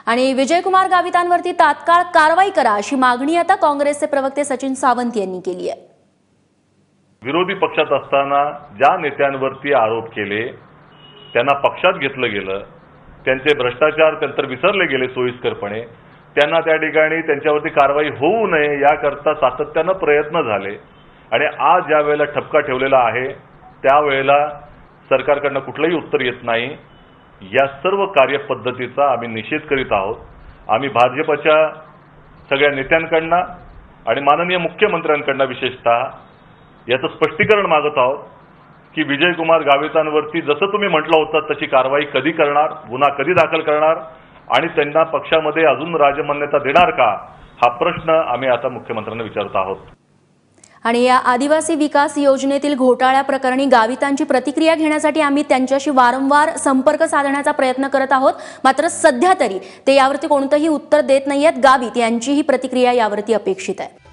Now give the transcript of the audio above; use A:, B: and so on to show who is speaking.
A: आणि विजयकुमार गावितांवरती तात्काळ कारवाई करा अशी मागणी आता काँग्रेसचे प्रवक्ते सचिन सावंत यांनी केली आहे।
B: विरोधी पक्षात असताना ज्या नेत्यांवरती आरोप केले त्यांना पक्षात घेतलं गेलं, त्यांचे भ्रष्टाचार त्यांतर विसरले गेले सोयीस्करपणे, त्यांना त्या ठिकाणी त्यांच्यावरती कारवाई होऊ नये याकरता सातत्यानं प्रयत्न झाले आणि आज ज्या वेळेला ठपका ठेवलेला आहे त्यावेळेला सरकारकडनं कुठलंही उत्तर येत नाही। या सर्व कार्यपद्धतीचा आम्ही निषेध करीत आहोत। आम्ही भाजपच्या सगळ्या नेत्यांकडनं आणि माननीय मुख्यमंत्र्यांकडनं विशेषतः याचं स्पष्टीकरण मागत आहोत की विजयकुमार गावितांवरती जसं तुम्ही म्हटलं होतं तशी कारवाई कधी करणार, गुन्हा कधी दाखल करणार आणि त्यांना पक्षामध्ये अजून राजमान्यता देणार का, हा प्रश्न आम्ही आता मुख्यमंत्र्यांना विचारत आहोत।
A: आणि या आदिवासी विकास योजनेतील घोटाळ्या प्रकरणी गावितांची प्रतिक्रिया घेण्यासाठी आम्ही त्यांच्याशी वारंवार संपर्क साधण्याचा प्रयत्न करत आहोत, मात्र सध्या तरी ते यावरती कोणतेही उत्तर देत नाहीयेत। गावित यांची ही प्रतिक्रिया यावरती अपेक्षित आहे।